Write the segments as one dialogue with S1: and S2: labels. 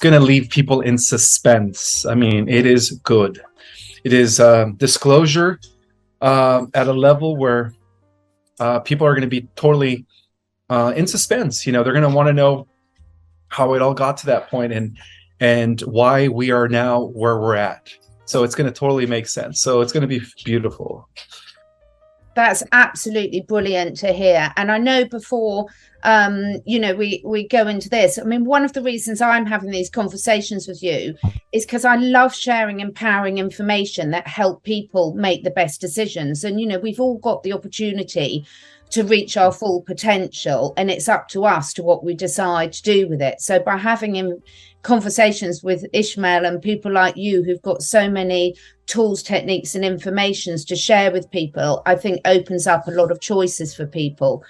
S1: going to leave people in suspense. I mean, it is good. It is disclosure at a level where people are going to be totally in suspense. They're going to want to know how it all got to that point and why we are now where we're at. So it's going to totally make sense. So it's going to be beautiful.
S2: That's absolutely brilliant to hear. And I know before, we go into this, I mean, one of the reasons I'm having these conversations with you is because I love sharing empowering information that help people make the best decisions. And, we've all got the opportunity to reach our full potential, and it's up to us to what we decide to do with it. So by having conversations with Ismael and people like you who've got so many tools, techniques and informations to share with people, I think opens up a lot of choices for people.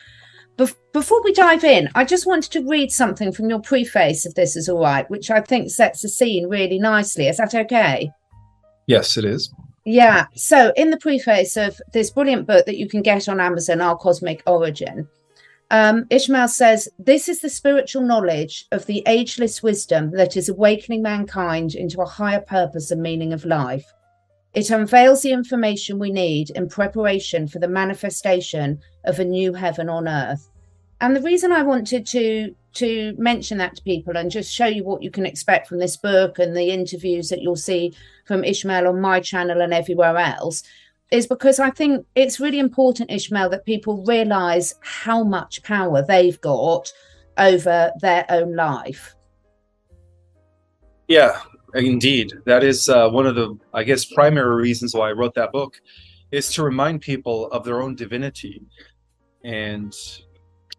S2: Before we dive in, I just wanted to read something from your preface, if this is all right, which I think sets the scene really nicely. Is that okay?
S1: Yes, it is.
S2: Yeah. So in the preface of this brilliant book that you can get on Amazon, Our Cosmic Origin, Ismael says, "This is the spiritual knowledge of the ageless wisdom that is awakening mankind into a higher purpose and meaning of life. It unveils the information we need in preparation for the manifestation of a new heaven on earth." And the reason I wanted to mention that to people and just show you what you can expect from this book and the interviews that you'll see from Ismael on my channel and everywhere else is because I think it's really important, Ismael, that people realize how much power they've got over their own life.
S1: Yeah, indeed. That is one of the, I guess, primary reasons why I wrote that book, is to remind people of their own divinity and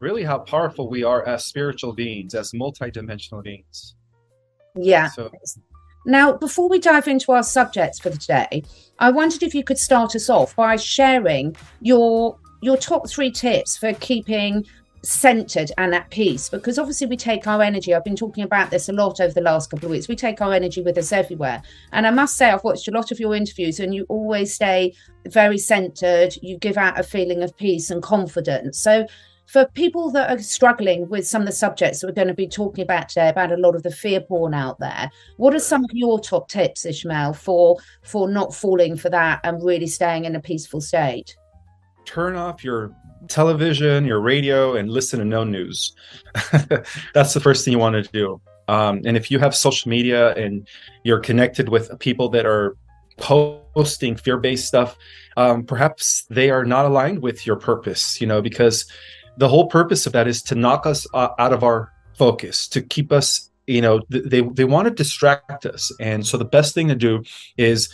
S1: really how powerful we are as spiritual beings, as multidimensional beings.
S2: Yeah. So, now, before we dive into our subjects for today, I wondered if you could start us off by sharing your top 3 tips for keeping centered and at peace, because obviously we take our energy, I've been talking about this a lot over the last couple of weeks, we take our energy with us everywhere. And I must say, I've watched a lot of your interviews and you always stay very centered, you give out a feeling of peace and confidence. So for people that are struggling with some of the subjects that we're going to be talking about today, about a lot of the fear porn out there, what are some of your top tips, Ismael, for not falling for that and really staying in a peaceful state?
S1: Turn off your television, your radio, and listen to no news. That's the first thing you want to do. And if you have social media and you're connected with people that are posting fear-based stuff, perhaps they are not aligned with your purpose, because the whole purpose of that is to knock us out of our focus, to keep us, they want to distract us. And so the best thing to do is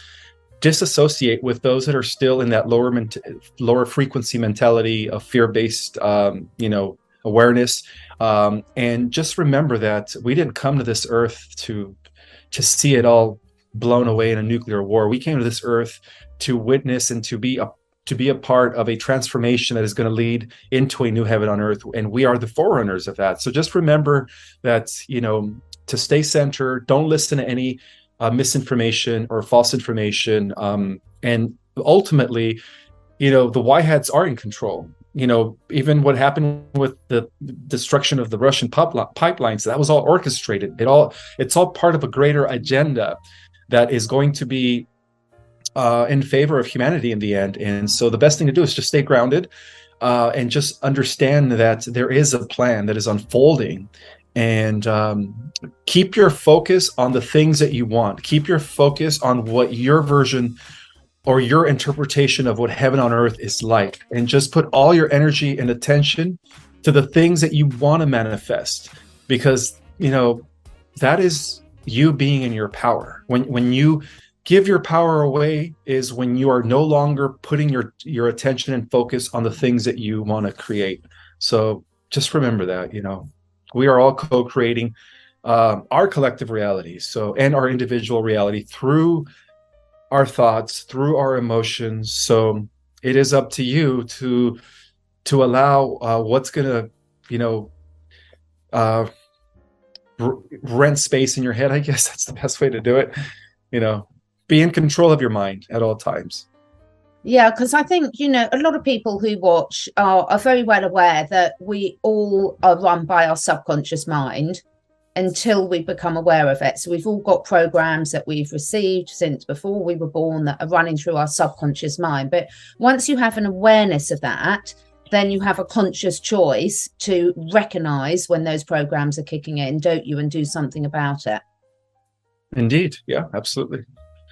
S1: disassociate with those that are still in that lower frequency mentality of fear-based, awareness. And just remember that we didn't come to this earth to see it all blown away in a nuclear war. We came to this earth to witness and to be a part of a transformation that is going to lead into a new heaven on earth. And we are the forerunners of that. So just remember that, to stay centered, don't listen to any misinformation or false information. And ultimately, the Y hats are in control. Even what happened with the destruction of the Russian pipelines, that was all orchestrated. It's all part of a greater agenda that is going to be in favor of humanity in the end. And so the best thing to do is just stay grounded and just understand that there is a plan that is unfolding, and keep your focus on the things that you want. Keep your focus on what your version or your interpretation of what heaven on earth is like, and just put all your energy and attention to the things that you want to manifest, because that is you being in your power. When you give your power away is when you are no longer putting your attention and focus on the things that you want to create. So just remember that, we are all co-creating our collective reality, and our individual reality through our thoughts, through our emotions. So it is up to you to allow what's going to, rent space in your head. I guess that's the best way to do it. Be in control of your mind at all times.
S2: Yeah, because I think, a lot of people who watch are very well aware that we all are run by our subconscious mind. until we become aware of it. So we've all got programs that we've received since before we were born that are running through our subconscious mind. But once you have an awareness of that, then you have a conscious choice to recognize when those programs are kicking in, don't you, and do something about it.
S1: Indeed. Yeah, absolutely.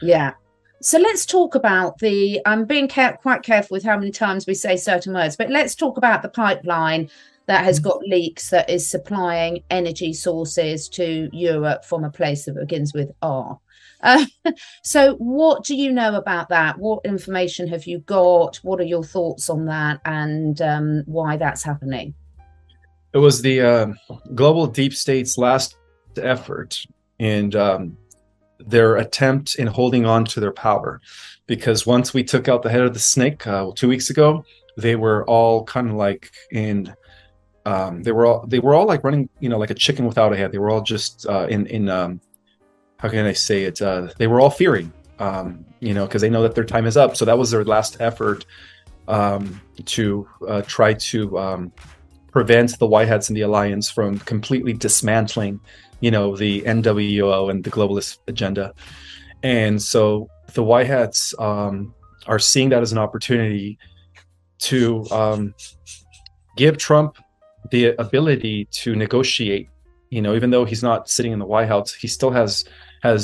S2: Yeah. So let's talk about I'm being quite careful with how many times we say certain words, but let's talk about the pipeline that has got leaks, that is supplying energy sources to Europe from a place that begins with R. So what do you know about that? What information have you got? What are your thoughts on that, and why that's happening?
S1: It was the global deep state's last effort and their attempt in holding on to their power, because once we took out the head of the snake 2 weeks ago, they were all kind of like in they were all like running, like a chicken without a head. They were all just in how can I say it? They were all fearing, because they know that their time is up. So that was their last effort to try to prevent the White Hats and the Alliance from completely dismantling, the NWO and the globalist agenda. And so the White Hats are seeing that as an opportunity to give Trump the ability to negotiate. Even though he's not sitting in the White House, he still has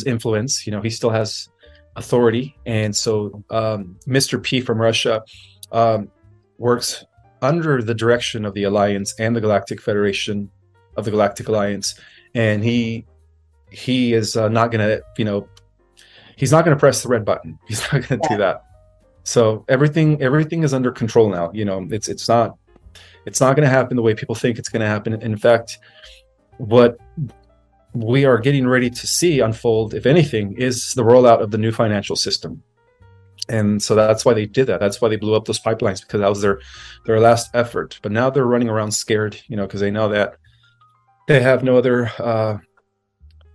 S1: influence. He still has authority. And so Mr. P from Russia works under the direction of the Alliance and the Galactic Federation of the Galactic Alliance. And he is not going to, he's not going to press the red button. He's not going to do that. So everything is under control now. It's not going to happen the way people think it's going to happen. In fact, what we are getting ready to see unfold, if anything, is the rollout of the new financial system. And so that's why they did that. That's why they blew up those pipelines, because that was their last effort. But now they're running around scared, because they know that they have no other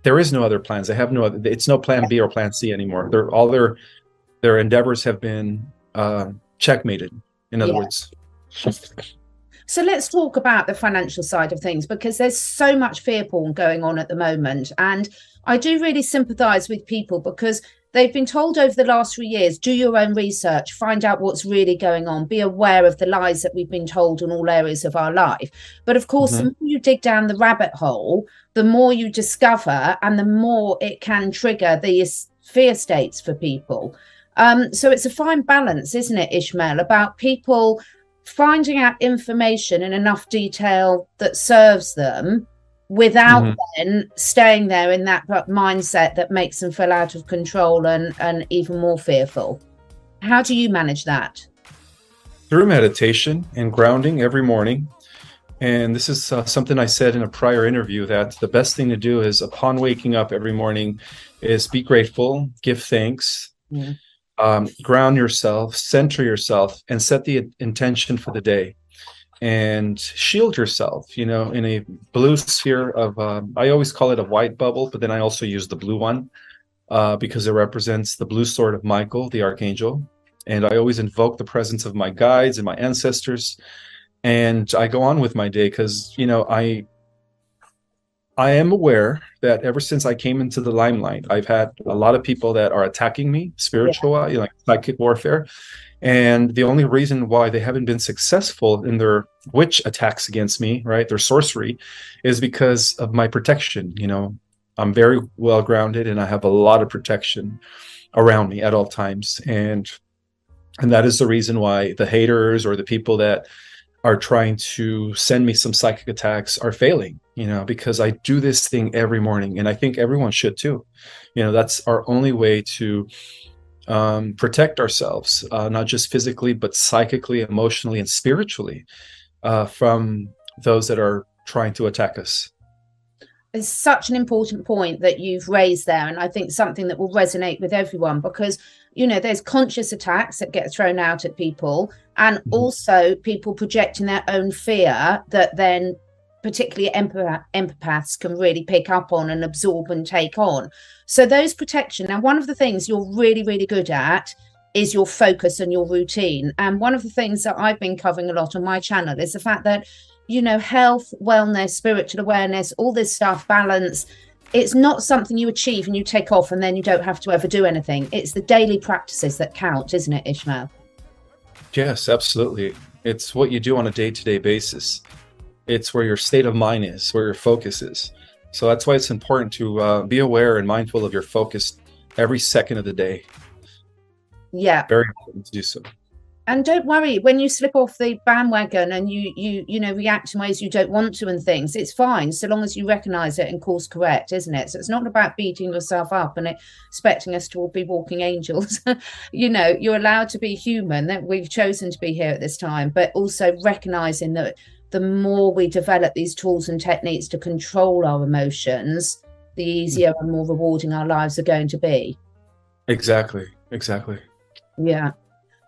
S1: there is no other plans. They have it's no plan B or plan C anymore. All their endeavors have been checkmated, in other words.
S2: So let's talk about the financial side of things, because there's so much fear porn going on at the moment. And I do really sympathize with people, because they've been told over the last 3 years, do your own research, find out what's really going on, be aware of the lies that we've been told in all areas of our life. But of course, the more you dig down the rabbit hole, the more you discover, and the more it can trigger these fear states for people. So it's a fine balance, isn't it, Ismael, about people finding out information in enough detail that serves them without then staying there in that mindset that makes them feel out of control and even more fearful. How do you manage that?
S1: Through meditation and grounding every morning. And this is something I said in a prior interview, that the best thing to do is, upon waking up every morning, is be grateful, give thanks, ground yourself, center yourself, and set the intention for the day. And shield yourself, in a blue sphere of, I always call it a white bubble, but then I also use the blue one because it represents the blue sword of Michael, the archangel. And I always invoke the presence of my guides and my ancestors. And I go on with my day because, I am aware that ever since I came into the limelight, I've had a lot of people that are attacking me, spiritual, like psychic warfare. And the only reason why they haven't been successful in their witch attacks against me, right, their sorcery, is because of my protection. I'm very well grounded, and I have a lot of protection around me at all times. And that is the reason why the haters or the people that are trying to send me some psychic attacks are failing, because I do this thing every morning, and I think everyone should too. That's our only way to protect ourselves, not just physically, but psychically, emotionally, and spiritually from those that are trying to attack us.
S2: It's such an important point that you've raised there, and I think something that will resonate with everyone, because there's conscious attacks that get thrown out at people, and also people projecting their own fear that then particularly empaths can really pick up on and absorb and take on. So those protection. Now, one of the things you're really, really good at is your focus and your routine. And one of the things that I've been covering a lot on my channel is the fact that health, wellness, spiritual awareness, all this stuff, balance, it's not something you achieve and you take off and then you don't have to ever do anything. It's the daily practices that count, isn't it, Ishmael?
S1: Yes, absolutely. It's what you do on a day-to-day basis. It's where your state of mind is, where your focus is. So that's why it's important to be aware and mindful of your focus every second of the day.
S2: Yeah.
S1: Very important to do so.
S2: And don't worry when you slip off the bandwagon and you react in ways you don't want to and things. It's fine so long as you recognize it and course correct, isn't it? So it's not about beating yourself up and expecting us to all be walking angels. You're allowed to be human. That we've chosen to be here at this time, but also recognizing that the more we develop these tools and techniques to control our emotions, the easier and more rewarding our lives are going to be.
S1: Exactly.
S2: Yeah.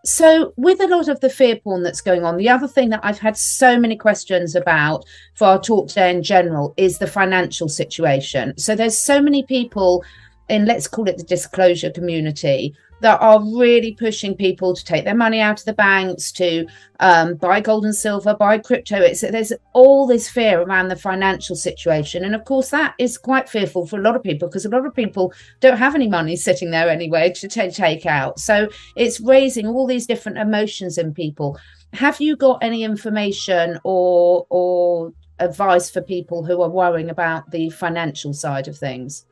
S2: So with a lot of the fear porn that's going on, the other thing that I've had so many questions about for our talk today in general is the financial situation. So there's so many people in, let's call it the disclosure community, that are really pushing people to take their money out of the banks, to buy gold and silver, buy crypto. There's all this fear around the financial situation. And of course, that is quite fearful for a lot of people because a lot of people don't have any money sitting there anyway to take out. So it's raising all these different emotions in people. Have you got any information or advice for people who are worrying about the financial side of things?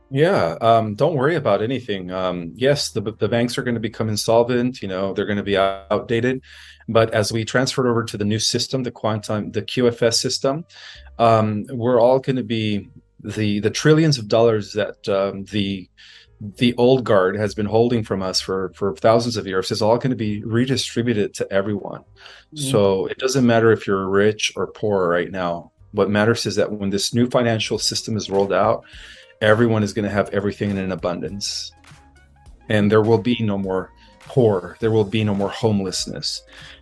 S1: Yeah, don't worry about anything. Yes, the banks are going to become insolvent, they're going to be outdated. But as we transfer over to the new system, the QFS system, we're all going to be the trillions of dollars that the old guard has been holding from us for thousands of years is all going to be redistributed to everyone. So it doesn't matter if you're rich or poor right now. What matters is that when this new financial system is rolled out, everyone is going to have everything in an abundance, and there will be no more poor. There will be no more homelessness,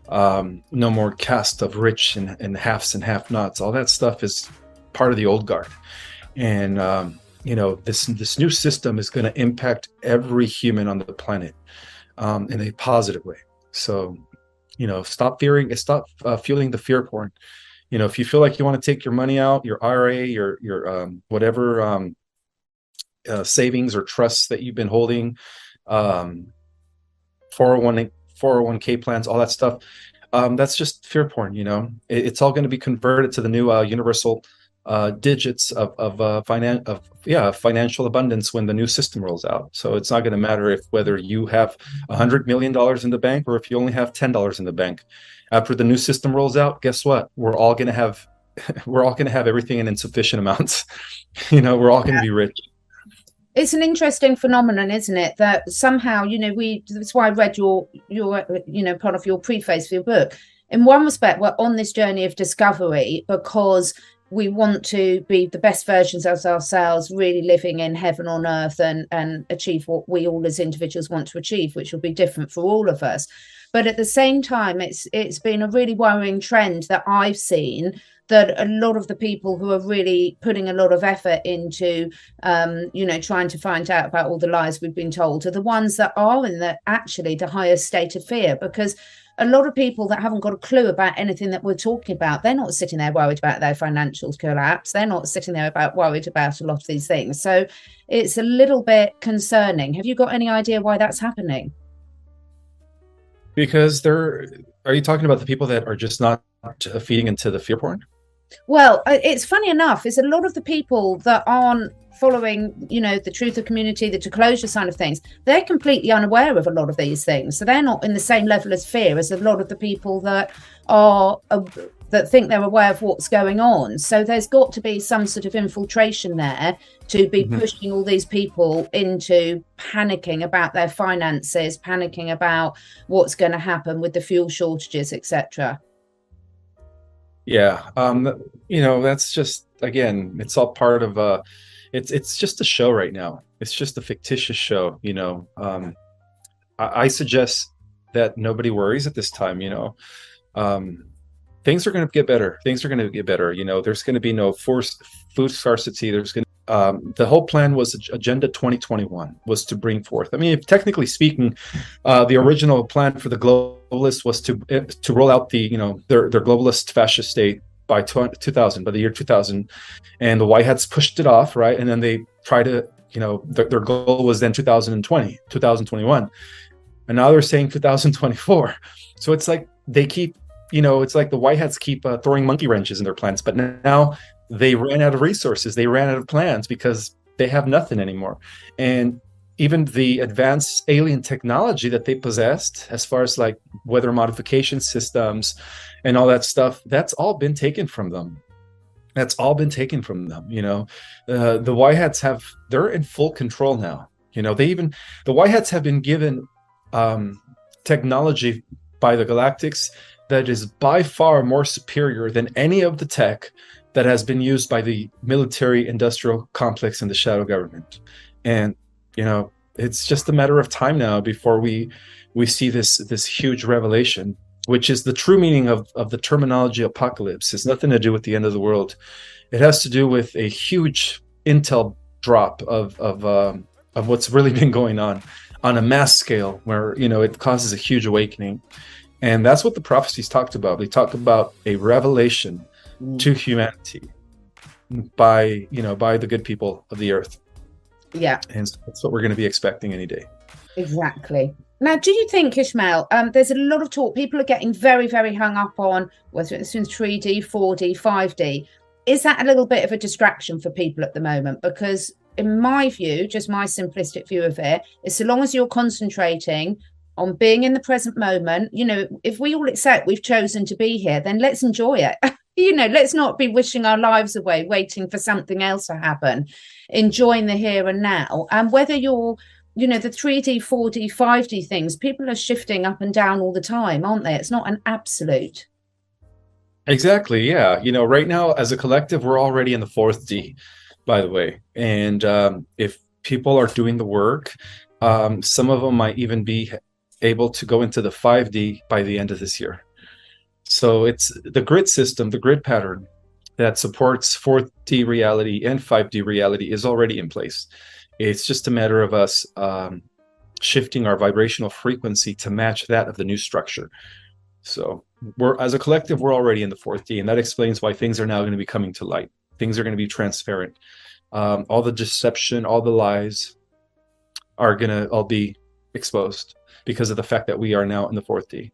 S1: no more caste of rich and halves and have-nots. All that stuff is part of the old guard, and this new system is going to impact every human on the planet in a positive way. So stop fearing, stop fueling the fear porn. If you feel like you want to take your money out, your IRA, your whatever savings or trusts that you've been holding, 401k plans, all that stuff, that's just fear porn. It's all going to be converted to the new universal digits of financial abundance when the new system rolls out. So it's not going to matter whether you have $100 million in the bank or if you only have $10 in the bank. After the new system rolls out, guess what? We're all going to have everything in insufficient amounts. We're all going to be rich.
S2: It's an interesting phenomenon, isn't it? That somehow, that's why I read your part of your preface for your book. In one respect, we're on this journey of discovery because we want to be the best versions of ourselves, really living in heaven on earth and achieve what we all as individuals want to achieve, which will be different for all of us. But at the same time, it's been a really worrying trend that I've seen, that a lot of the people who are really putting a lot of effort into, trying to find out about all the lies we've been told, are the ones that are in the highest state of fear. Because a lot of people that haven't got a clue about anything that we're talking about, they're not sitting there worried about their financials collapse. They're not sitting there worried about a lot of these things. So it's a little bit concerning. Have you got any idea why that's happening?
S1: Because are you talking about the people that are just not feeding into the fear porn?
S2: Well, it's funny enough, is a lot of the people that aren't following, the truth of community, the disclosure side of things, they're completely unaware of a lot of these things. So they're not in the same level of fear as a lot of the people that are that think they're aware of what's going on. So there's got to be some sort of infiltration there to be pushing all these people into panicking about their finances, panicking about what's going to happen with the fuel shortages, etc.
S1: Yeah, that's just, again, it's all part of it's just a show right now. It's just a fictitious show. I suggest that nobody worries at this time. Things are going to get better. There's going to be no forced food scarcity. There's going to The whole plan was Agenda 2021 was to bring forth. I mean, if, technically speaking, the original plan for the globalists was to roll out the their globalist fascist state by 2000, by the year 2000, and the white hats pushed it off, right? And then they try to their goal was then 2020, 2021, and now they're saying 2024. So it's like they keep it's like the white hats keep throwing monkey wrenches in their plans, but now they ran out of resources, they ran out of plans because they have nothing anymore. And even the advanced alien technology that they possessed, as far as like weather modification systems and all that stuff, that's all been taken from them. That's all been taken from them. The white hats they're in full control now. The white hats have been given technology by the galactics that is by far more superior than any of the tech that has been used by the military industrial complex and the shadow government. And it's just a matter of time now before we see this huge revelation, which is the true meaning of the terminology apocalypse. It's nothing to do with the end of the world. It has to do with a huge intel drop of what's really been going on a mass scale, where it causes a huge awakening. And that's what the prophecies talked about. They talked about a revelation to humanity by the good people of the earth.
S2: Yeah.
S1: And so that's what we're going to be expecting any day.
S2: Exactly. Now, do you think, Ismael, there's a lot of talk, people are getting very, very hung up on whether it's in 3D, 4D, 5D. Is that a little bit of a distraction for people at the moment? Because in my view, just my simplistic view of it, is so long as you're concentrating on being in the present moment, if we all accept we've chosen to be here, then let's enjoy it. Let's not be wishing our lives away, waiting for something else to happen, enjoying the here and now. And whether you're, the 3D, 4D, 5D things, people are shifting up and down all the time, aren't they? It's not an absolute.
S1: Exactly. Yeah. Right now as a collective, we're already in the 4th D, by the way. And if people are doing the work, some of them might even be able to go into the 5D by the end of this year. So it's the grid system, the grid pattern that supports 4D reality and 5D reality is already in place. It's just a matter of us shifting our vibrational frequency to match that of the new structure. So as a collective, we're already in the 4th D, and that explains why things are now going to be coming to light. Things are going to be transparent. All the deception, all the lies are going to all be exposed because of the fact that we are now in the 4th D.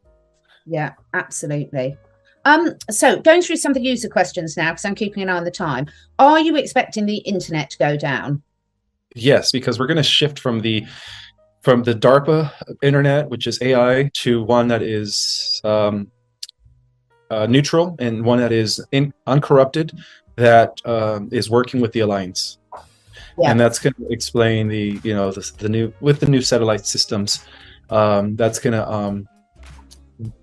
S2: Yeah, absolutely. So going through some of the user questions now, because I'm keeping an eye on the time. Are you expecting the internet to go down?
S1: Yes, because we're going to shift from the DARPA internet, which is AI, to one that is neutral and one that is uncorrupted, that is working with the Alliance. Yeah. And that's going to explain the new satellite systems. That's going to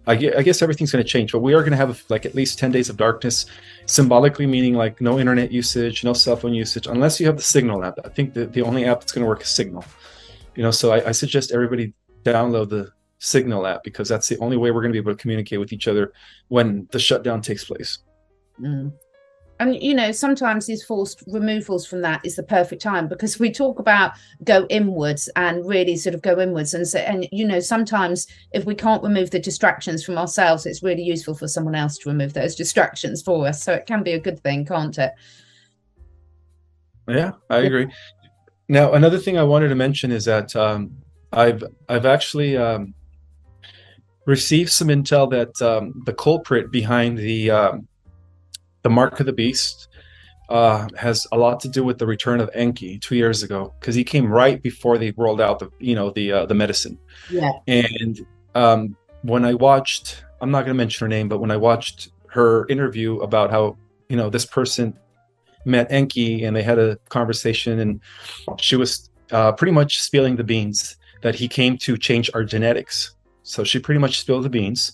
S1: I guess everything's going to change, but we are going to have like at least 10 days of darkness, symbolically meaning like no internet usage, no cell phone usage, unless you have the Signal app. I think the only app that's going to work is Signal. So I suggest everybody download the Signal app, because that's the only way we're going to be able to communicate with each other when the shutdown takes place.
S2: Mm. And, sometimes these forced removals from that is the perfect time, because we talk about go inwards and really sort of go inwards. And so, sometimes if we can't remove the distractions from ourselves, it's really useful for someone else to remove those distractions for us. So it can be a good thing, can't it?
S1: Yeah, I agree. Now, another thing I wanted to mention is that I've actually received some intel that the culprit behind the Mark of the Beast has a lot to do with the return of Enki 2 years ago, because he came right before they rolled out the medicine. Yeah. And when I watched, I'm not going to mention her name, but when I watched her interview about how this person met Enki and they had a conversation, and she was pretty much spilling the beans that he came to change our genetics. So she pretty much spilled the beans.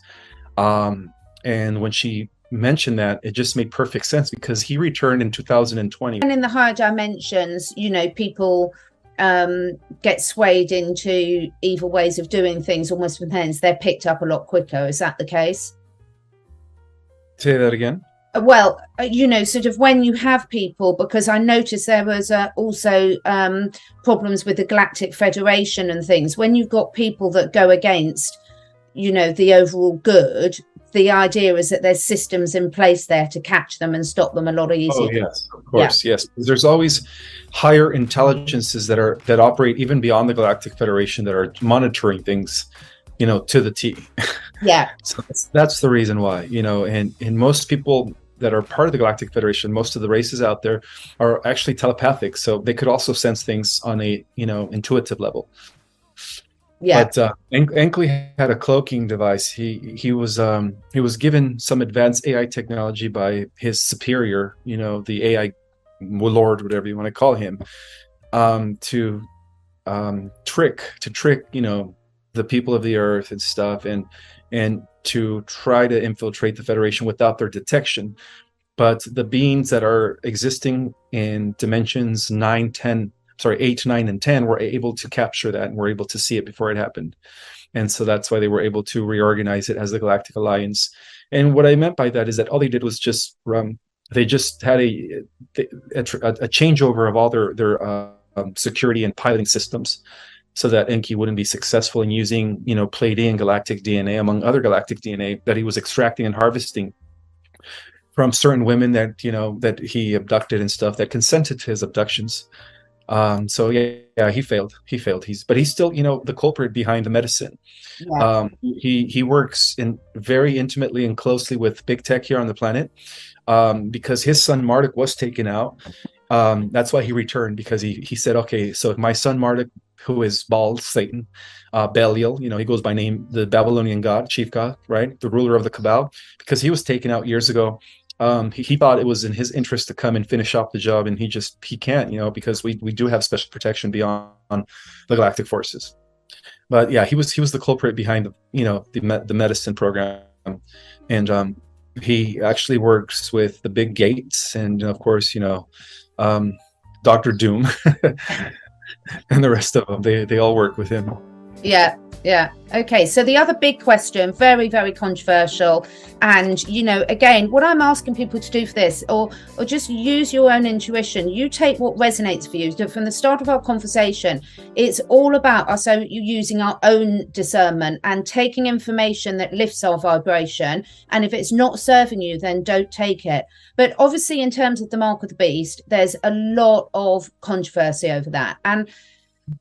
S1: And when she mentioned that, it just made perfect sense, because he returned in 2020. And
S2: in the higher dimensions, people get swayed into evil ways of doing things almost with hands. They're picked up a lot quicker. Is that the case?
S1: Say that again.
S2: sort of when you have people, because I noticed there was also problems with the Galactic Federation and things. When you've got people that go against, the overall good, the idea is that there's systems in place there to catch them and stop them a lot easier.
S1: Oh yes, of
S2: Yeah.
S1: course, yes. There's always higher intelligences that operate even beyond the Galactic Federation that are monitoring things, to the T.
S2: Yeah.
S1: So that's the reason why, and most people that are part of the Galactic Federation, most of the races out there are actually telepathic, so they could also sense things on a intuitive level.
S2: Yeah.
S1: But Enkley had a cloaking device. He was given some advanced AI technology by his superior, the AI lord, whatever you want to call him, to trick the people of the Earth and stuff, and to try to infiltrate the Federation without their detection. But the beings that are existing in dimensions 8, 9, and 10 were able to capture that and were able to see it before it happened. And so that's why they were able to reorganize it as the Galactic Alliance. And what I meant by that is that all they did was just they just had a changeover of all their security and piloting systems, so that Enki wouldn't be successful in using Pleiadian galactic DNA among other galactic DNA that he was extracting and harvesting from certain women that he abducted and stuff, that consented to his abductions. So he failed. He's still, the culprit behind the medicine.
S2: Yeah.
S1: He works very intimately and closely with big tech here on the planet, because his son Marduk was taken out. That's why he returned, because he said, okay, so if my son Marduk, who is Baal, Satan, Belial, he goes by name, the Babylonian god, chief god, right, the ruler of the Cabal, because he was taken out years ago. He thought it was in his interest to come and finish off the job, and he can't, because we do have special protection beyond the galactic forces. But yeah, he was the culprit behind the medicine program, and he actually works with the big gates, and of course, Dr. Doom and the rest of them. They all work with him.
S2: Yeah. Okay, so the other big question, very, very controversial, and again, what I'm asking people to do for this, or just use your own intuition. You take what resonates for you. So from the start of our conversation, it's all about us using our own discernment and taking information that lifts our vibration, and if it's not serving you, then don't take it. But obviously, in terms of the mark of the beast, there's a lot of controversy over that, and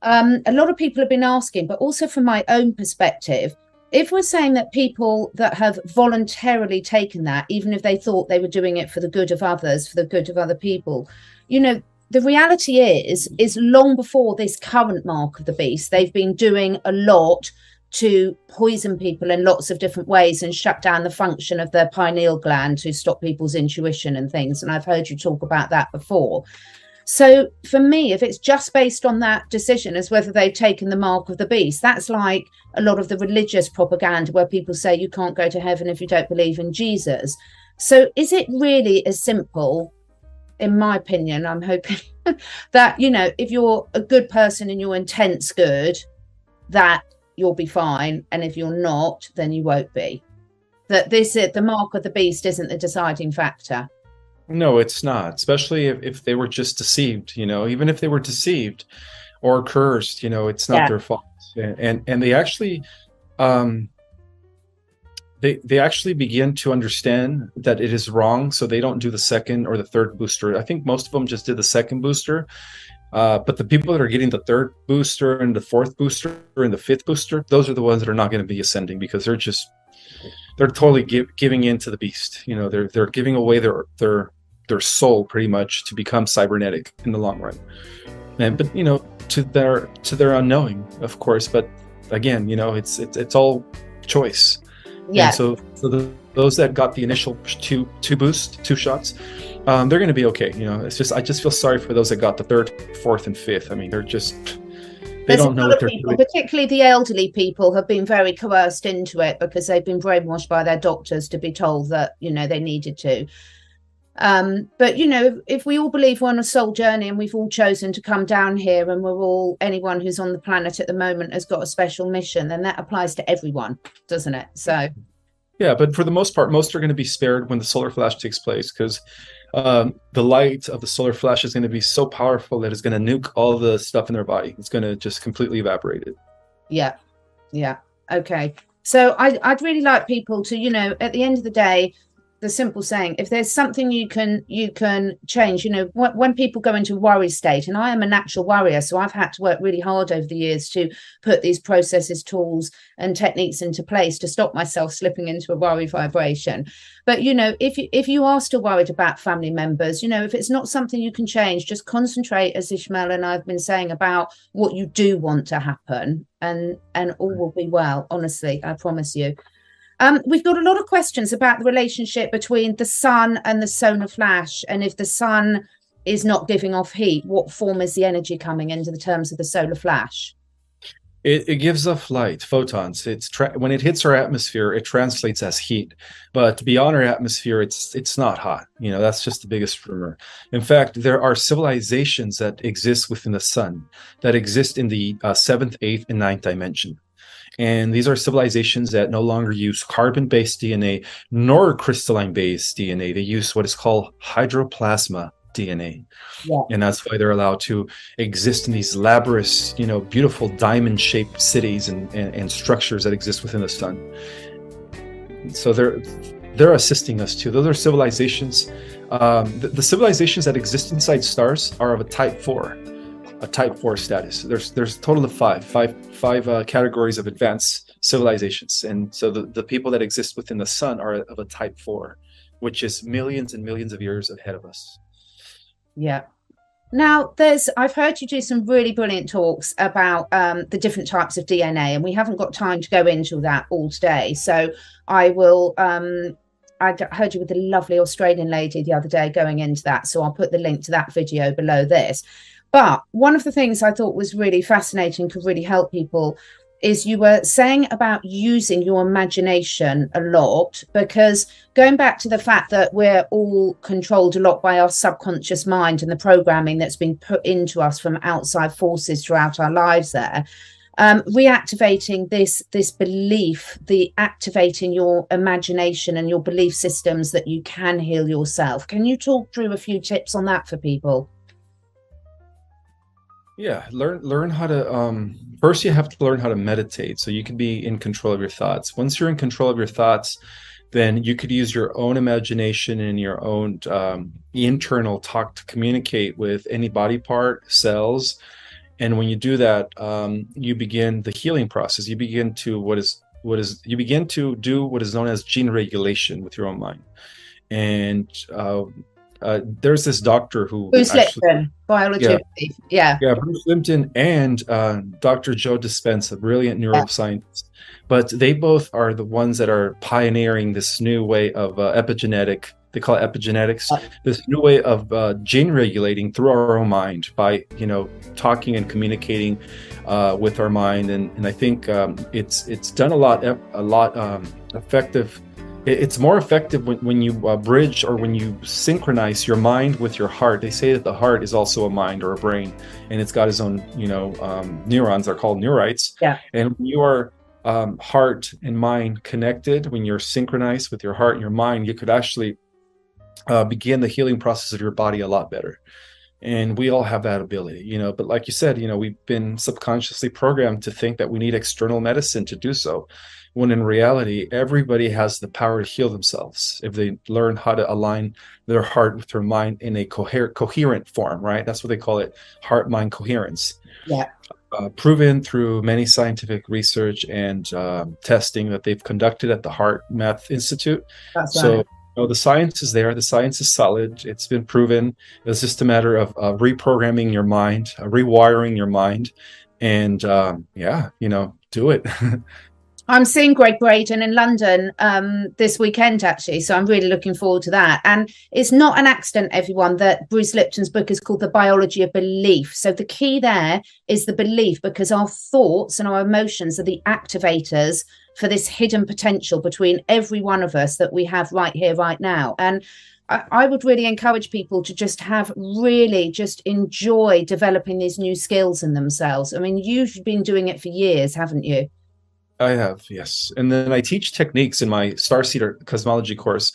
S2: a lot of people have been asking, but also from my own perspective, if we're saying that people that have voluntarily taken that, even if they thought they were doing it for the good of others, for the good of other people, the reality is long before this current mark of the beast, they've been doing a lot to poison people in lots of different ways and shut down the function of their pineal gland to stop people's intuition and things. And I've heard you talk about that before. So for me, if it's just based on that decision as whether they've taken the mark of the beast, that's like a lot of the religious propaganda where people say you can't go to heaven if you don't believe in Jesus. So is it really as simple, in my opinion, I'm hoping, that, if you're a good person and your intent's good, that you'll be fine. And if you're not, then you won't be. That the mark of the beast isn't the deciding factor.
S1: No, it's not, especially if they were just deceived, even if they were deceived or cursed, it's not their fault. And they actually they actually begin to understand that it is wrong, so they don't do the second or the third booster. I think most of them just did the second booster, but the people that are getting the third booster and the fourth booster and the fifth booster, those are the ones that are not going to be ascending, because they're totally giving in to the beast. They're giving away their soul pretty much to become cybernetic in the long run. But to their unknowing, of course. But again, it's all choice.
S2: Yeah.
S1: And so those that got the initial two shots, they're going to be okay. It's just, I just feel sorry for those that got the third, fourth, and fifth. I mean, they don't know what they're doing.
S2: Particularly the elderly people have been very coerced into it because they've been brainwashed by their doctors to be told that, they needed to. But if we all believe we're on a soul journey and we've all chosen to come down here, and anyone who's on the planet at the moment has got a special mission, then that applies to everyone, doesn't it? So
S1: Yeah, but for the most part, most are going to be spared when the solar flash takes place because the light of the solar flash is going to be so powerful that it's going to nuke all the stuff in their body. It's going to just completely evaporate it.
S2: Yeah. Yeah. Okay. So I'd really like people to, at the end of the day, the simple saying, if there's something you can change, when people go into worry state, and I am a natural worrier, so I've had to work really hard over the years to put these processes, tools, and techniques into place to stop myself slipping into a worry vibration. But if you are still worried about family members, if it's not something you can change, just concentrate, as Ismael and I've been saying, about what you do want to happen, and all will be well. Honestly, I promise you. We've got a lot of questions about the relationship between the sun and the solar flash, and if the sun is not giving off heat, what form is the energy coming into the terms of the solar flash?
S1: It gives off light, photons. When it hits our atmosphere, it translates as heat. But beyond our atmosphere, it's not hot. That's just the biggest rumor. In fact, there are civilizations that exist within the sun, that exist in the seventh, eighth, and ninth dimension. And these are civilizations that no longer use carbon-based DNA nor crystalline-based DNA. They use what is called hydroplasma DNA.
S2: Yeah.
S1: And that's why they're allowed to exist in these laborious, beautiful diamond-shaped cities and structures that exist within the sun. So they're assisting us too. Those are civilizations. The civilizations that exist inside stars are of a type 4. A type 4 status. There's a total of five categories of advanced civilizations, and so the people that exist within the sun are of a type 4, which is millions and millions of years ahead of us.
S2: Yeah. Now, I've heard you do some really brilliant talks about the different types of DNA, and we haven't got time to go into that all today. So I will. I heard you with a lovely Australian lady the other day going into that, so I'll put the link to that video below this. But one of the things I thought was really fascinating, could really help people, is you were saying about using your imagination a lot, because going back to the fact that we're all controlled a lot by our subconscious mind and the programming that's been put into us from outside forces throughout our lives there, reactivating this belief, the activating your imagination and your belief systems that you can heal yourself. Can you talk through a few tips on that for people?
S1: Yeah, learn how to first you have to learn how to meditate so you can be in control of your thoughts. Once you're in control of your thoughts, then you could use your own imagination and your own internal talk to communicate with any body part, cells. And when you do that, you begin the healing process. You begin to you begin to do what is known as gene regulation with your own mind. And there's this doctor who
S2: Bruce Lipton, biology. Yeah,
S1: Bruce Lipton and Dr. Joe Dispenza, a brilliant neuroscientist. But they both are the ones that are pioneering this new way of epigenetic. They call it epigenetics. This new way of gene regulating through our own mind by talking and communicating with our mind. And I think it's done a lot effective. It's more effective when you bridge or when you synchronize your mind with your heart. They say that the heart is also a mind or a brain, and it's got its own, neurons are called neurites.
S2: Yeah.
S1: And when you are heart and mind connected, when you're synchronized with your heart and your mind, you could actually begin the healing process of your body a lot better. And we all have that ability, but like you said, we've been subconsciously programmed to think that we need external medicine to do so. When in reality, everybody has the power to heal themselves if they learn how to align their heart with their mind in a coherent form, right? That's what they call it, heart-mind coherence.
S2: Yeah.
S1: Proven through many scientific research and testing that they've conducted at the Heart Math Institute.
S2: That's
S1: so
S2: right.
S1: the science is there. The science is solid. It's been proven. It's just a matter of reprogramming your mind, rewiring your mind, and do it.
S2: I'm seeing Greg Braden in London this weekend, actually. So I'm really looking forward to that. And it's not an accident, everyone, that Bruce Lipton's book is called The Biology of Belief. So the key there is the belief, because our thoughts and our emotions are the activators for this hidden potential between every one of us that we have right here, right now. And I would really encourage people to just enjoy developing these new skills in themselves. I mean, you've been doing it for years, haven't you?
S1: I have, yes. And then I teach techniques in my Starseeder cosmology course.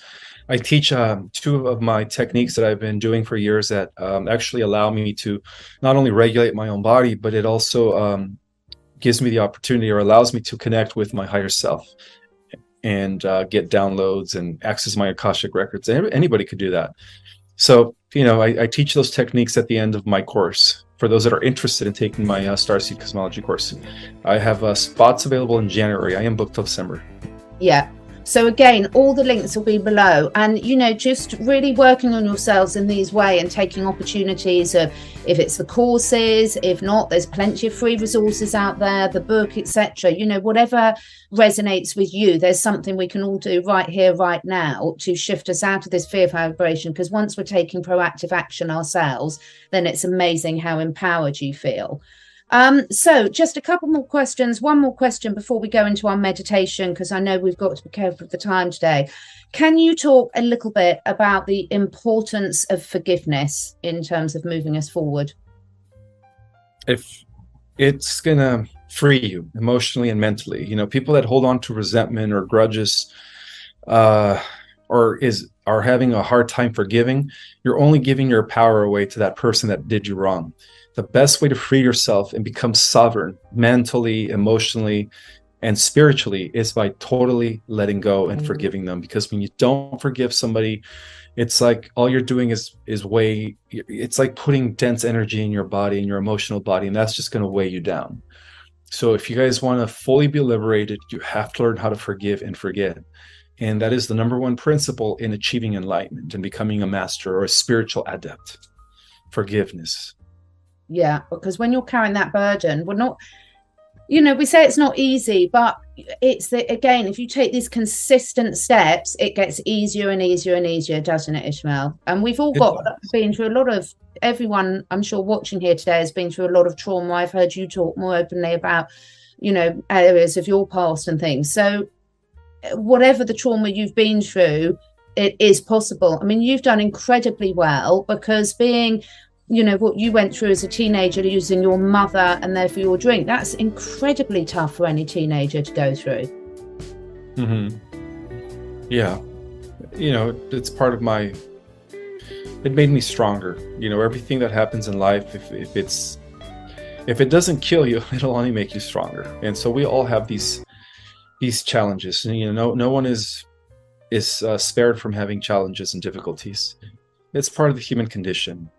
S1: I teach two of my techniques that I've been doing for years that actually allow me to not only regulate my own body, but it also gives me the opportunity or allows me to connect with my higher self and get downloads and access my Akashic records. Anybody could do that. So, I teach those techniques at the end of my course for those that are interested in taking my Starseed Cosmology course. I have spots available in January. I am booked till December.
S2: Yeah. So again, all the links will be below, and just really working on yourselves in these way and taking opportunities of, if it's the courses, if not, there's plenty of free resources out there, the book, etc. Whatever resonates with you, there's something we can all do right here, right now, to shift us out of this fear vibration, because once we're taking proactive action ourselves, then it's amazing how empowered you feel. So just a couple more questions. One more question before we go into our meditation, because I know we've got to be careful of the time today. Can you talk a little bit about the importance of forgiveness in terms of moving us forward?
S1: If it's going to free you emotionally and mentally, people that hold on to resentment or grudges are having a hard time forgiving, you're only giving your power away to that person that did you wrong. The best way to free yourself and become sovereign mentally, emotionally, and spiritually is by totally letting go and forgiving them. Because when you don't forgive somebody, it's like all you're doing is it's like putting dense energy in your body, in your emotional body, and that's just going to weigh you down. So if you guys want to fully be liberated, you have to learn how to forgive and forget. And that is the number one principle in achieving enlightenment and becoming a master or a spiritual adept. Forgiveness.
S2: Yeah, because when you're carrying that burden, we're not, we say it's not easy, but it's again, if you take these consistent steps, it gets easier and easier and easier, doesn't it, Ismael? And we've all been through a lot of, everyone I'm sure watching here today has been through a lot of trauma. I've heard you talk more openly about, areas of your past and things. So whatever the trauma you've been through, it is possible. I mean, you've done incredibly well, because being what you went through as a teenager, using your mother and therefore your drink, that's incredibly tough for any teenager to go through.
S1: Yeah. It's part of it made me stronger. Everything that happens in life, if it doesn't kill you, it'll only make you stronger. And so we all have these challenges, and no one is spared from having challenges and difficulties. It's part of the human condition.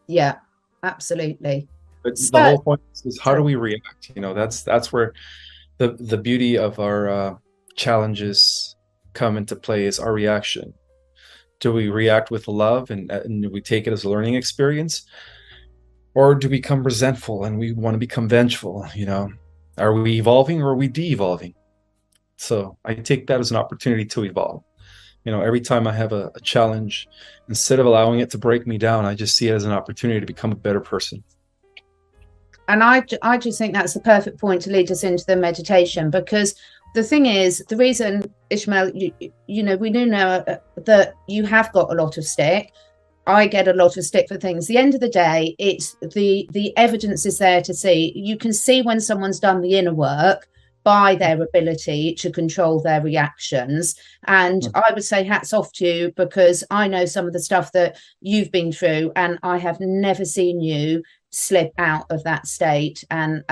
S2: Yeah, absolutely.
S1: But the whole point is how do we react? That's where the beauty of our challenges come into play, is our reaction. Do we react with love and do we take it as a learning experience? Or do we become resentful and we want to become vengeful? Are we evolving or are we de-evolving? So I take that as an opportunity to evolve. Every time I have a challenge, instead of allowing it to break me down, I just see it as an opportunity to become a better person.
S2: And I just think that's the perfect point to lead us into the meditation, because the thing is, the reason, Ismael, we do know that you have got a lot of stick. I get a lot of stick for things. At the end of the day, it's the evidence is there to see. You can see when someone's done the inner work by their ability to control their reactions. And I would say hats off to you, because I know some of the stuff that you've been through, and I have never seen you slip out of that state. And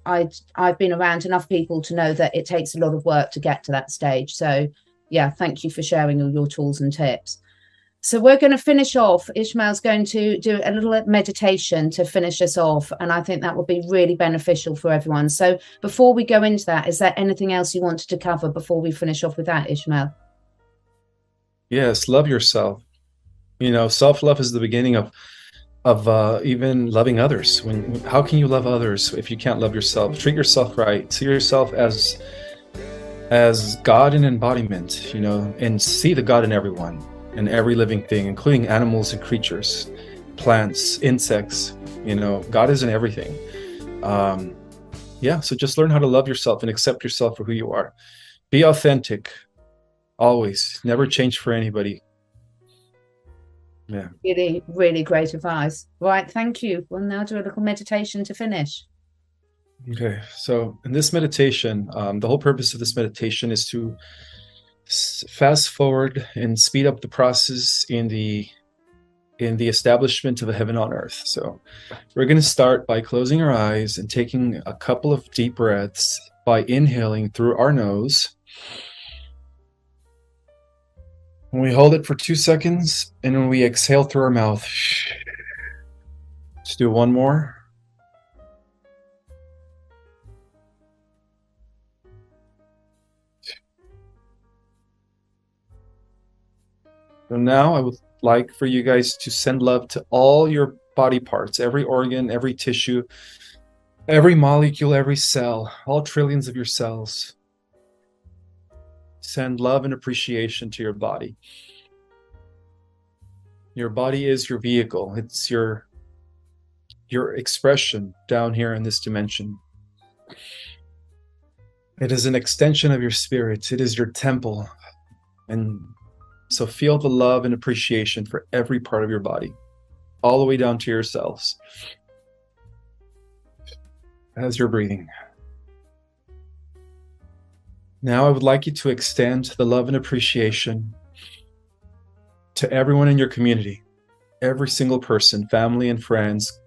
S2: I've been around enough people to know that it takes a lot of work to get to that stage. So yeah, thank you for sharing all your tools and tips. So we're going to finish off. Ismael's going to do a little meditation to finish us off. And I think that will be really beneficial for everyone. So before we go into that, is there anything else you wanted to cover before we finish off with that, Ismael?
S1: Yes, love yourself. Self-love is the beginning of even loving others. How can you love others if you can't love yourself? Treat yourself right. See yourself as God in embodiment, and see the God in everyone. And every living thing, including animals and creatures, plants, insects, God is in everything. So just learn how to love yourself and accept yourself for who you are. Be authentic, always. Never change for anybody. Yeah.
S2: Really, really great advice. Right, thank you. We'll now do a little meditation to finish.
S1: Okay, so in this meditation, the whole purpose of this meditation is to fast forward and speed up the process in the establishment of a heaven on earth. So we're going to start by closing our eyes and taking a couple of deep breaths by inhaling through our nose. And we hold it for 2 seconds, and when we exhale through our mouth, let's do one more. So now I would like for you guys to send love to all your body parts, every organ, every tissue, every molecule, every cell, all trillions of your cells. Send love and appreciation to your body. Your body is your vehicle. It's your expression down here in this dimension. It is an extension of your spirit. It is your temple. And so feel the love and appreciation for every part of your body, all the way down to your cells, as you're breathing. Now I would like you to extend the love and appreciation to everyone in your community, every single person, family and friends,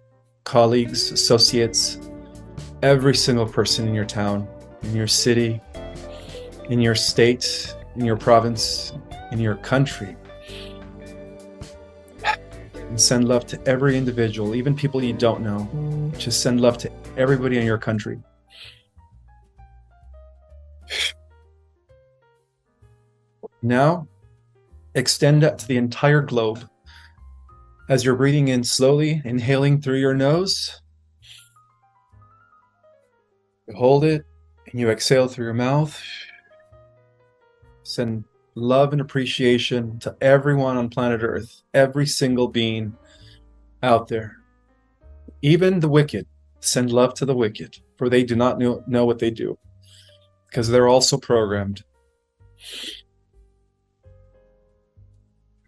S1: colleagues, associates, every single person in your town, in your city, in your state, in your province, in your country. And send love to every individual, even people you don't know. Just send love to everybody in your country. Now, extend that to the entire globe. As you're breathing in slowly, inhaling through your nose, you hold it, and you exhale through your mouth. Send love and appreciation to everyone on planet Earth, every single being out there. Even the wicked, send love to the wicked, for they do not know what they do, because they're also programmed.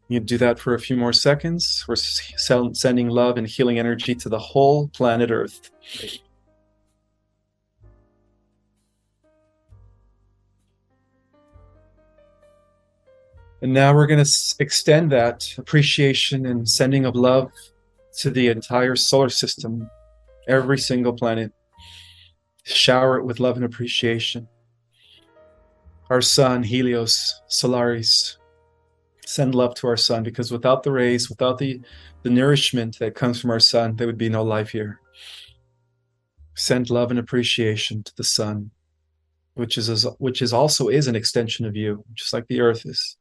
S1: You do that for a few more seconds. We're sending love and healing energy to the whole planet Earth. And now we're going to extend that appreciation and sending of love to the entire solar system, every single planet. Shower it with love and appreciation. Our sun, Helios, Solaris. Send love to our sun, because without the rays, without the nourishment that comes from our sun, there would be no life here. Send love and appreciation to the sun, which is also is an extension of you, just like the earth is.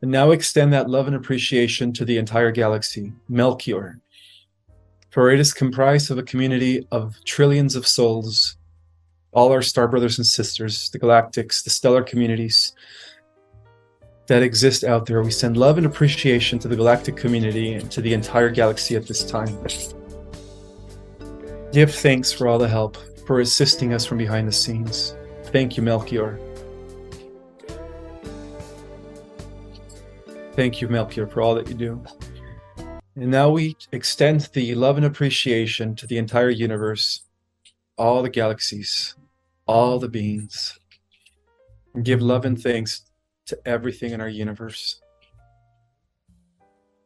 S1: And now extend that love and appreciation to the entire galaxy, Melchior. For it is comprised of a community of trillions of souls, all our star brothers and sisters, the galactics, the stellar communities that exist out there. We send love and appreciation to the galactic community and to the entire galaxy at this time. Give thanks for all the help, for assisting us from behind the scenes. Thank you, Melchior. Thank you, Melchior, for all that you do. And now we extend the love and appreciation to the entire universe, all the galaxies, all the beings. And give love and thanks to everything in our universe.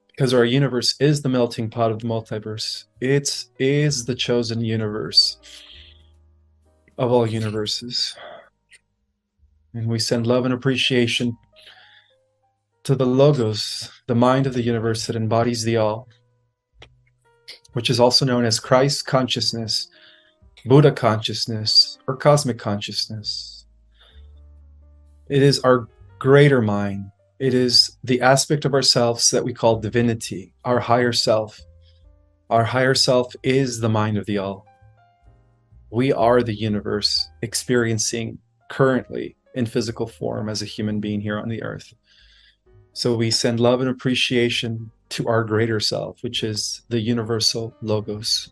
S1: Because our universe is the melting pot of the multiverse. It is the chosen universe of all universes. And we send love and appreciation to the Logos, the mind of the universe that embodies the all, which is also known as Christ consciousness, Buddha consciousness, or cosmic consciousness. It is our greater mind. It is the aspect of ourselves that we call divinity, our higher self. Our higher self is the mind of the all. We are the universe experiencing currently in physical form as a human being here on the earth. So we send love and appreciation to our greater self, which is the universal Logos.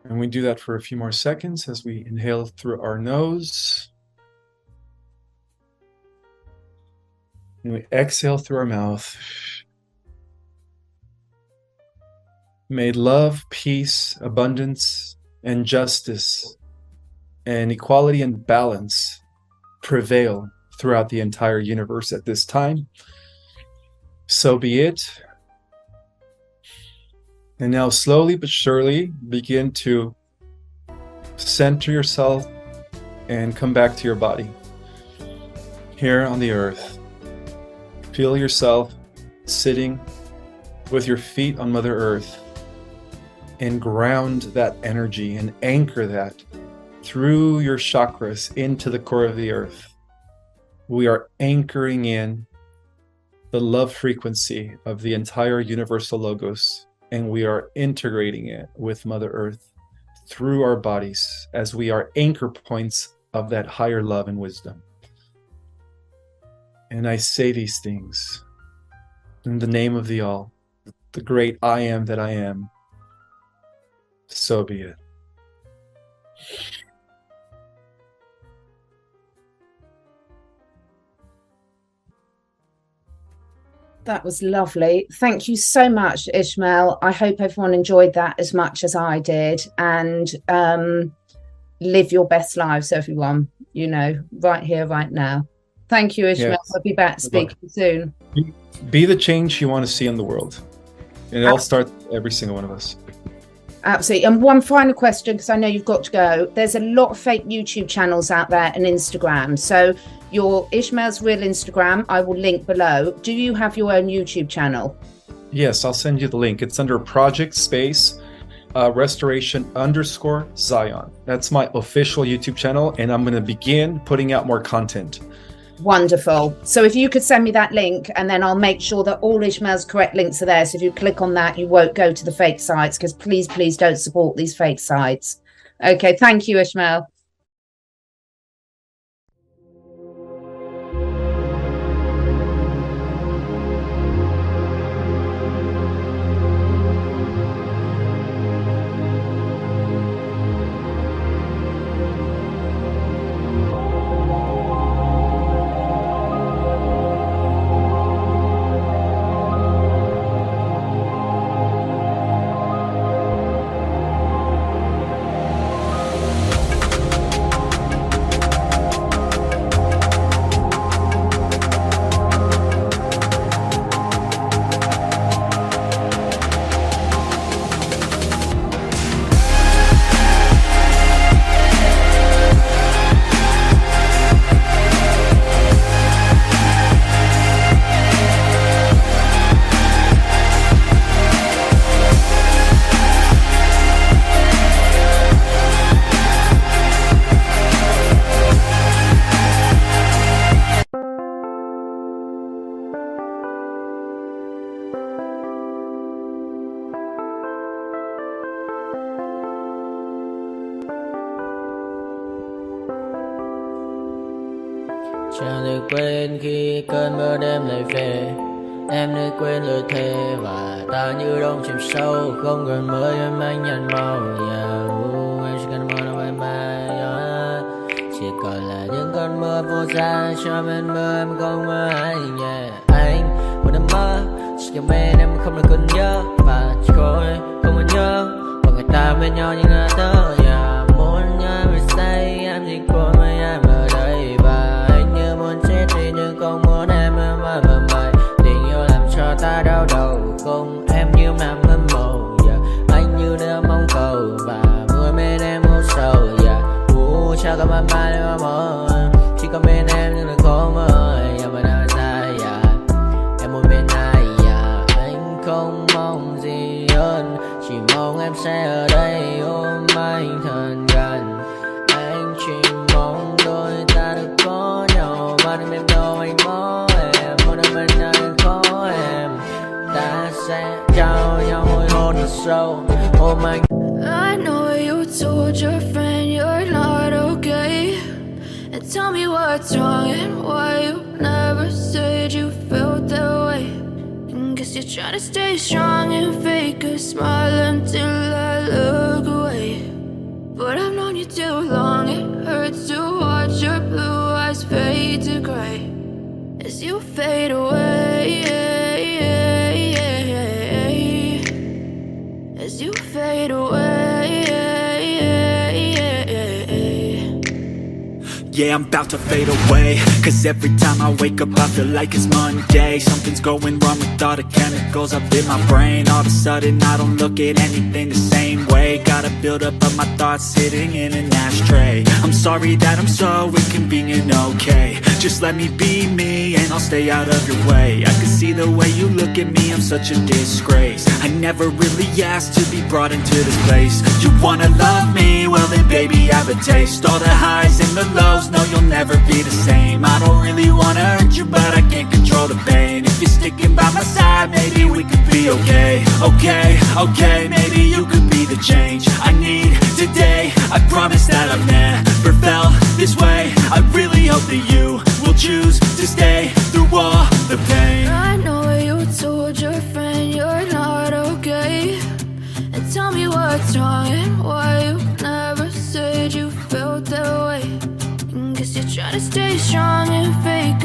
S1: And we do that for a few more seconds as we inhale through our nose. And we exhale through our mouth. May love, peace, abundance, and justice, and equality and balance prevail throughout the entire universe at this time. So be it. And now slowly but surely begin to center yourself and come back to your body. Here on the earth, feel yourself sitting with your feet on Mother Earth, and ground that energy and anchor that through your chakras into the core of the earth. We are anchoring in the love frequency of the entire universal logos, and we are integrating it with Mother Earth through our bodies as we are anchor points of that higher love and wisdom. And I say these things in the name of the All, the great I am that I am. So be it.
S2: That was lovely. Thank you so much, Ismael. I hope everyone enjoyed that as much as I did. And live your best lives, everyone, you know, right here, right now. Thank you, Ismael.
S1: Yes.
S2: I'll be back speaking soon.
S1: Be the change you want to see in the world. And it all starts with every single one of us.
S2: Absolutely. And one final question, because I know you've got to go. There's a lot of fake YouTube channels out there and Instagram. So your Ismael's real Instagram, I will link below. Do you have your own YouTube channel?
S1: Yes, I'll send you the link. It's under Project Space Restoration_Zion. That's my official YouTube channel, and I'm going to begin putting out more content.
S2: Wonderful. So if you could send me that link, and then I'll make sure that all Ismael's correct links are there. So if you click on that, you won't go to the fake sites, because please don't support these fake sites. Okay, thank you, Ismael.
S3: Chẳng được quên khi cơn mưa đêm lại về. Em nơi quên lời thề và ta như đông chìm sâu. Không gần mới em anh nhận màu. Em chỉ cần mơ đâu em bay. Chỉ còn là những cơn mưa vô giá. Cho bên mơ em không mơ anh. Anh một đêm mơ chỉ cho bên em không được cơn nhớ. Và chỉ khôi không muốn nhớ. Và người ta bên nhau như ngã tớ. Muốn nhớ về say em chỉ còn với em ở đây. Và anh như muốn chết đi nhưng không muốn em mơ mày. Tình yêu làm cho ta đau đầu. Không em như mà mơ mộng. Anh như đeo mong cầu. Và mưa bên em hôn sầu. Chào cả mặt mai em mơ. Chỉ có bên em nhưng là khó mơ. Mà đã ra em muốn bên ai. Anh không mong gì hơn. Chỉ mong em sẽ ở đây ôm anh thật gần. Anh chỉ mong đôi ta được có nhau. Mà đừng em đâu anh có em. Muốn em bên anh có em. Ta sẽ trao nhau môi hôn thật sâu. Ôm anh.
S4: I know you told your friend you're not okay. And tell me what's wrong and why you never said you felt that way. And guess you're trying to stay strong and fake a smile until I look away. but I've known you too long. It hurts to watch your blue eyes fade to gray as you fade away, as you fade away.
S5: Yeah, I'm about to fade away, cause every time I wake up I feel like it's Monday. Something's going wrong with all the chemicals up in my brain. All of a sudden I don't look at anything the same way. Got a buildup of my thoughts sitting in an ashtray. I'm sorry that I'm so inconvenient, okay. Just let me be me and I'll stay out of your way. I can see the way you look at me, I'm such a disgrace. I never really asked to be brought into this place. You wanna love me? Well then baby have a taste. All the highs and the lows, no you'll never be the same. I don't really wanna hurt you but I can't control the pain. If you're sticking by my side maybe we could be okay. Okay, maybe you could be the change I need today. I promise that I've never felt this way. I really hope that you will choose to stay through all the pain.
S4: I know you told your friend you're not okay, and tell me what's wrong and why you never said you felt that way. Guess you're trying to stay strong and fake